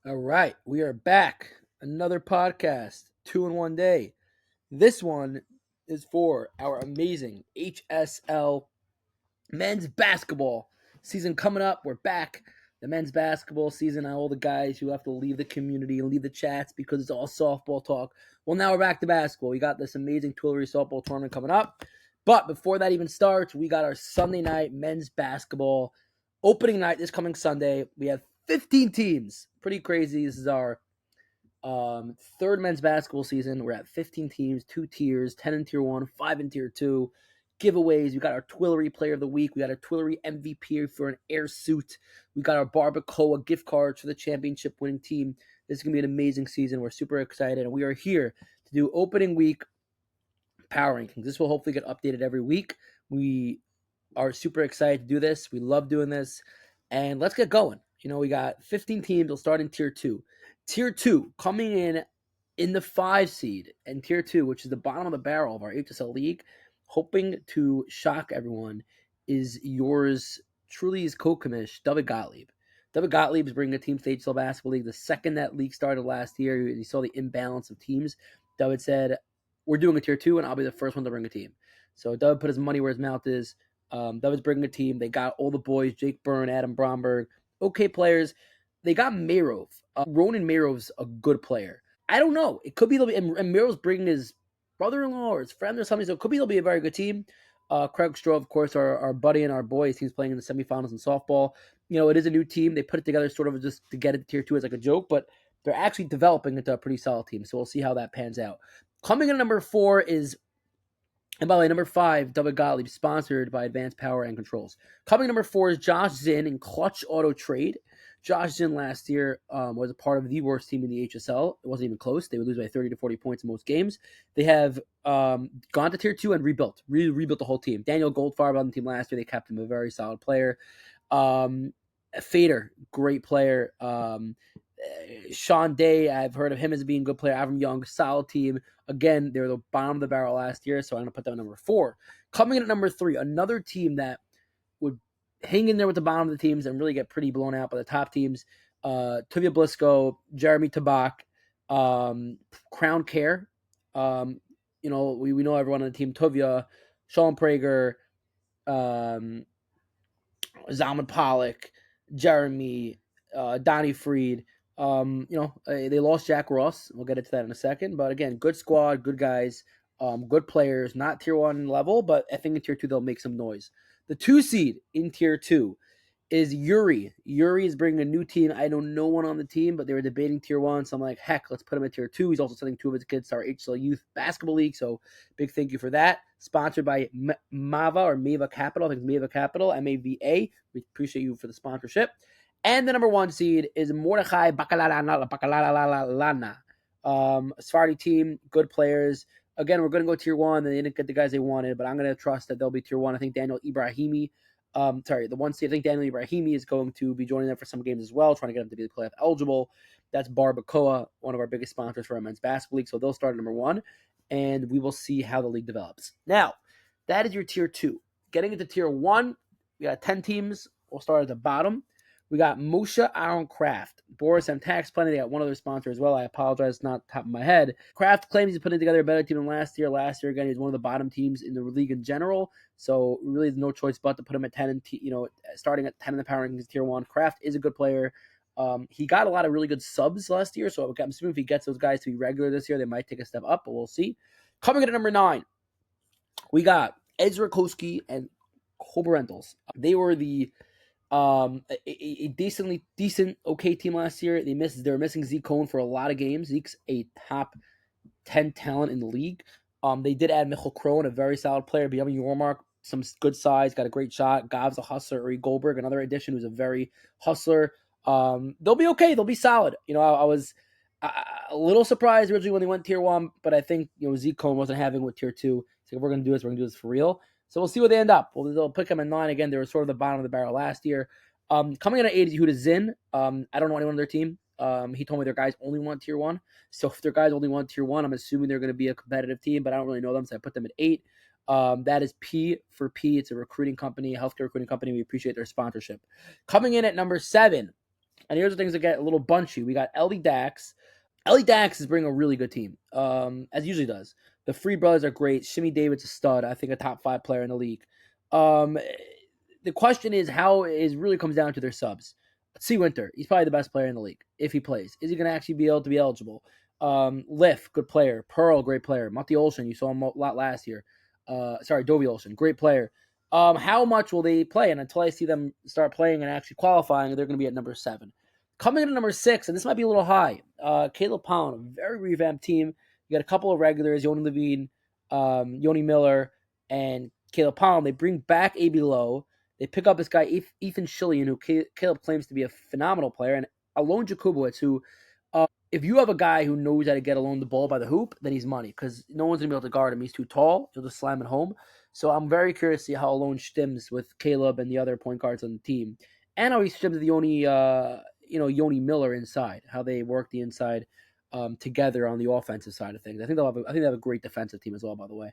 All right, we are back. Another podcast, 2 in 1 day. This one is for our amazing HSL men's basketball season coming up. We're back. The men's basketball season. All the guys who have to leave the community and leave the chats because it's all softball talk. Well, now we're back to basketball. We got this amazing Twillery softball tournament coming up. But before that even starts, we got our Sunday night men's basketball opening night this coming Sunday. We have 15 teams. Pretty crazy. This is our third men's basketball season. We're at 15 teams, 2 tiers, 10 in tier 1, 5 in tier 2. Giveaways. We got our Twillery player of the week. We got our Twillery MVP for an air suit. We got our Barbacoa gift cards for the championship winning team. This is going to be an amazing season. We're super excited, and we are here to do opening week power rankings. This will hopefully get updated every week. We are super excited to do this. We love doing this. And let's get going. We got 15 teams. We'll start in tier 2. Tier 2 coming in the 5 seed, and tier 2, which is the bottom of the barrel of our HSL league, hoping to shock everyone, is yours truly, is co-commish, David Gottlieb. David Gottlieb is bringing a team to the HSL Basketball League. The second that league started last year, you saw the imbalance of teams. David said, we're doing a tier 2, and I'll be the first one to bring a team. So David put his money where his mouth is. David's bringing a team. They got all the boys, Jake Byrne, Adam Bromberg, okay players. They got Mayrov. Ronan Mayrov's a good player. I don't know. It could be, and Mayrov's bringing his brother-in-law or his friend or something, so it could be they'll be a very good team. Craig Stroh, of course, our buddy and our boy. His team's playing in the semifinals in softball. It is a new team. They put it together sort of just to get it to tier 2 as like a joke, but they're actually developing into a pretty solid team, so we'll see how that pans out. Coming in at number 4 is, and by the way, number 5, David Gottlieb, sponsored by Advanced Power and Controls. Coming number 4 is Josh Zinn in Clutch Auto Trade. Josh Zinn last year was a part of the worst team in the HSL. It wasn't even close. They would lose by 30 to 40 points in most games. They have gone to tier 2 and rebuilt the whole team. Daniel Goldfarb on the team last year. They kept him a very solid player. Fader, great player. Sean Day, I've heard of him as being a good player. Avram Young, solid team. Again, they were the bottom of the barrel last year, so I'm going to put them at number 4. Coming in at number 3, another team that would hang in there with the bottom of the teams and really get pretty blown out by the top teams. Tuvia Blisco, Jeremy Tabak, Crown Care. We know everyone on the team. Tuvia, Sean Prager, Zalman Pollock, Jeremy, Donnie Freed. They lost Jack Ross. We'll get into that in a second. But again, good squad, good guys, good players. Not tier 1 level, but I think in tier 2 they'll make some noise. The 2 seed in tier 2 is Yuri. Yuri is bringing a new team. I know no one on the team, but they were debating tier 1. So I'm like, heck, let's put him in tier 2. He's also sending 2 of his kids to our HSL Youth Basketball League. So big thank you for that. Sponsored by Mava Capital. I think it's Mava Capital, MAVA. We appreciate you for the sponsorship. And the number 1 seed is Mordechai Bakalalana. Sephardi team, good players. Again, we're going to go tier 1. They didn't get the guys they wanted, but I'm going to trust that they'll be tier 1. I think Daniel Ibrahimi, the 1 seed, I think Daniel Ibrahimi is going to be joining them for some games as well, trying to get them to be playoff eligible. That's Barbacoa, one of our biggest sponsors for our men's basketball league. So they'll start at number 1, and we will see how the league develops. Now, that is your tier 2. Getting into tier 1, we got 10 teams. We'll start at the bottom. We got Moshe Aaron Kraft, Boris and Tax Plenty. They got one other sponsor as well. I apologize, not top of my head. Kraft claims he's putting together a better team than last year. Last year, again, he's one of the bottom teams in the league in general. So really, there's no choice but to put him at 10. And starting at 10 in the power rankings, tier 1. Kraft is a good player. He got a lot of really good subs last year. So I'm assuming if he gets those guys to be regular this year, they might take a step up. But we'll see. Coming in at number 9, we got Ezra Koski and Koberentals. They were a decent okay team last year. They were missing Zeke Cohn for a lot of games. Zeke's a top 10 talent in the league. They did add Michael Crone, a very solid player. Beyond Yormark, some good size, got a great shot. Gav's a hustler. Uri Goldberg, another addition, who's a very hustler. They'll be okay. They'll be solid. I was a little surprised originally when they went tier 1, but I think Zeke Cohn wasn't having with tier 2. So if we're going to do this, we're going to do this for real. So we'll see where they end up. They'll pick them at 9 again. They were sort of the bottom of the barrel last year. Coming in at 8 is Yehuda Zinn. I don't know anyone on their team. He told me their guys only want tier 1. So if their guys only want tier 1, I'm assuming they're going to be a competitive team, but I don't really know them, so I put them at 8. That is P for P. It's a recruiting company, a healthcare recruiting company. We appreciate their sponsorship. Coming in at number 7 And here's the things that get a little bunchy. We got Ellie Dax. Ellie Dax is bringing a really good team, as usually does. The Free Brothers are great. Shimmy David's a stud. I think a top 5 player in the league. Um, the question is how it really comes down to their subs. C. Winter, he's probably the best player in the league if he plays. Is he going to actually be able to be eligible? Liff, good player. Pearl, great player. Monty Olsen, you saw him a lot last year. Dovey Olsen, great player. How much will they play? And until I see them start playing and actually qualifying, they're going to be at number 7. Coming in at number 6, and this might be a little high, Caleb Pound, a very revamped team. You got a couple of regulars, Yoni Levine, Yoni Miller, and Caleb Pound. They bring back A.B. Lowe. They pick up this guy, Ethan Schillian, who Caleb claims to be a phenomenal player, and Alon Jakubowicz, who, if you have a guy who knows how to get alone the ball by the hoop, then he's money, because no one's going to be able to guard him. He's too tall. He'll just slam it home. So I'm very curious to see how Alon stims with Caleb and the other point guards on the team, and how he stims with Yoni Miller inside, how they work the inside together on the offensive side of things. I think they have a great defensive team as well, by the way.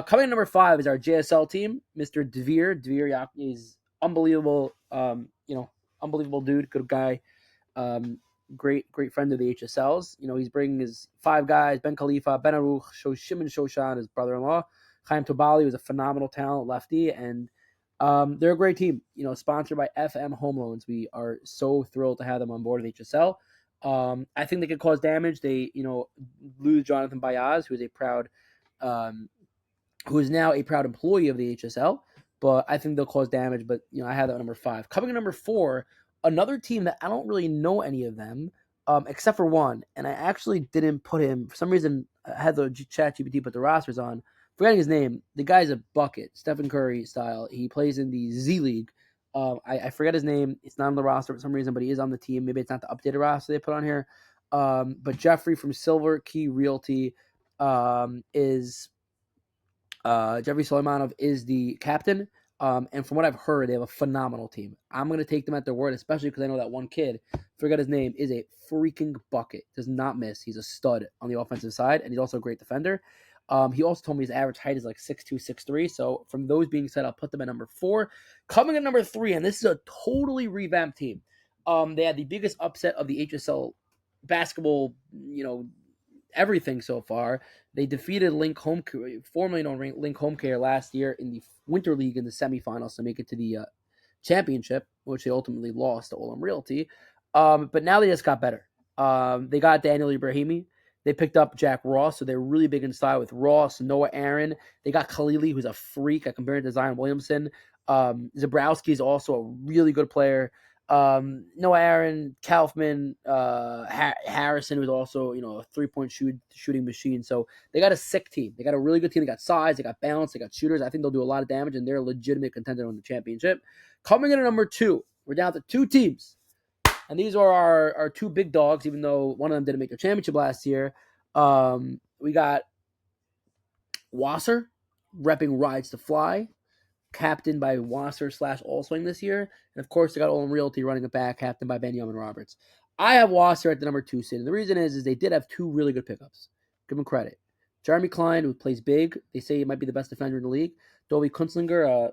Coming in number 5 is our JSL team, Mr. Dvir. Dvir is unbelievable, unbelievable dude, good guy. Great friend of the HSLs. He's bringing his 5 guys: Ben Khalifa, Ben Aruch, Shimon Shoshan, his brother-in-law, Chaim Tobali, who's a phenomenal talent lefty, and they're a great team. Sponsored by FM Home Loans. We are so thrilled to have them on board of HSL. I think they could cause damage. They, lose Jonathan Bayaz, who is now a proud employee of the HSL, but I think they'll cause damage. But I have that at number 5. Coming in number 4, another team that I don't really know any of them, except for one, and I actually didn't put him for some reason. I had the ChatGPT put the rosters on, forgetting his name. The guy's a bucket, Stephen Curry style. He plays in the Z League. I forget his name. It's not on the roster for some reason, but he is on the team. Maybe it's not the updated roster they put on here. But Jeffrey from Silver Key Realty is Jeffrey Soleimanov is the captain. And from what I've heard, they have a phenomenal team. I'm going to take them at their word, especially because I know that one kid, forget his name, is a freaking bucket. Does not miss. He's a stud on the offensive side, and he's also a great defender. He also told me his average height is like 6'2", 6'3". So from those being said, I'll put them at number 4. Coming at number 3, and this is a totally revamped team. They had the biggest upset of the HSL basketball, everything so far. They defeated Link Home, formerly known Link Home Care, last year in the Winter League in the semifinals to make it to the championship, which they ultimately lost to Olam Realty. But now they just got better. They got Daniel Ibrahimi. They picked up Jack Ross, so they're really big in style with Ross, Noah Aaron. They got Khalili, who's a freak. I compared to Zion Williamson. Zabrowski is also a really good player. Noah Aaron, Kaufman, Harrison, who's also a 3-point shooting machine. So they got a sick team. They got a really good team. They got size. They got balance. They got shooters. I think they'll do a lot of damage, and they're a legitimate contender on the championship. Coming in at number 2, we're down to 2 teams, and these are our 2 big dogs. Even though one of them didn't make the championship last year, we got Wasser repping Rides to Fly, captained by Wasser / All Swing this year. And of course, they got Olam Realty running it back, captained by Benjamin Roberts. I have Wasser at the number 2 seed. And the reason is they did have 2 really good pickups. Give them credit. Jeremy Klein, who plays big. They say he might be the best defender in the league. Dovey Kunstlinger, a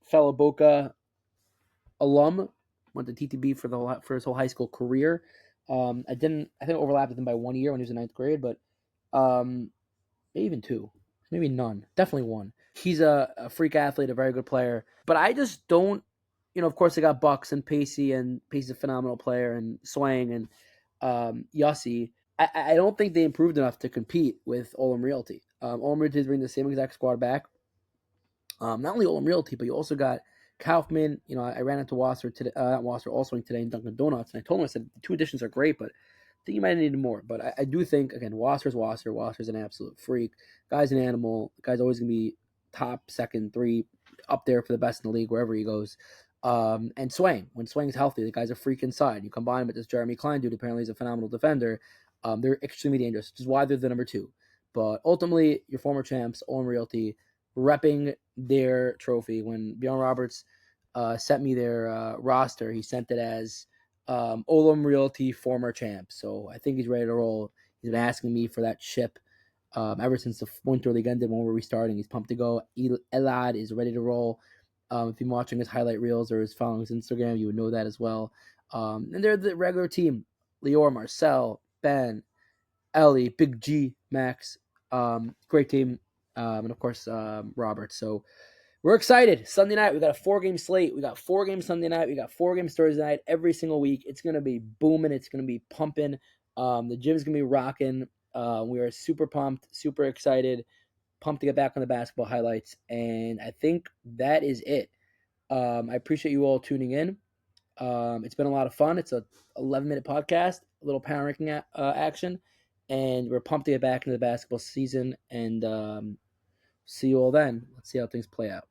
fellow Boca alum, went to TTB for his whole high school career. I think I overlapped with him by 1 year when he was in 9th grade, but maybe even 2. Maybe none. Definitely 1. He's a freak athlete, a very good player. But I just don't, of course they got Bucks and Pacey's a phenomenal player, and Swang and Yossi. I don't think they improved enough to compete with Olam Realty. Olam Realty is bringing the same exact squad back. Not only Olam Realty, but you also got Kaufman. I ran into Wasser today, not Wasser, All Swing today in Dunkin' Donuts, and I told him, I said, the 2 additions are great, but I think you might need more. But I do think, again, Wasser's Wasser. Wasser's an absolute freak. Guy's an animal. The guy's always going to be top, 2nd, 3, up there for the best in the league wherever he goes. And Swang, when Swang's healthy, the guy's a freak inside. You combine him with this Jeremy Klein dude, apparently he's a phenomenal defender. They're extremely dangerous, which is why they're the number 2. But ultimately, your former champs, Olam Realty, repping their trophy. When Bjorn Roberts sent me their roster, he sent it as Olam Realty former champ. So I think he's ready to roll. He's been asking me for that ship ever since the Winter League ended when we're restarting. He's pumped to go. Elad is ready to roll. If you're watching his highlight reels or is following his Instagram, you would know that as well. And they're the regular team: Lior, Marcel, Ben, Ellie, Big G, Max. Great team, and of course Robert. So we're excited. Sunday night, we got a 4-game slate. We got 4 games Sunday night. We got 4 games Thursday night. Every single week, it's gonna be booming. It's gonna be pumping. The gym's gonna be rocking. We are super pumped, super excited, pumped to get back on the basketball highlights. And I think that is it. I appreciate you all tuning in. It's been a lot of fun. It's a 11-minute podcast, a little power ranking action, and we're pumped to get back into the basketball season. And see you all then. Let's see how things play out.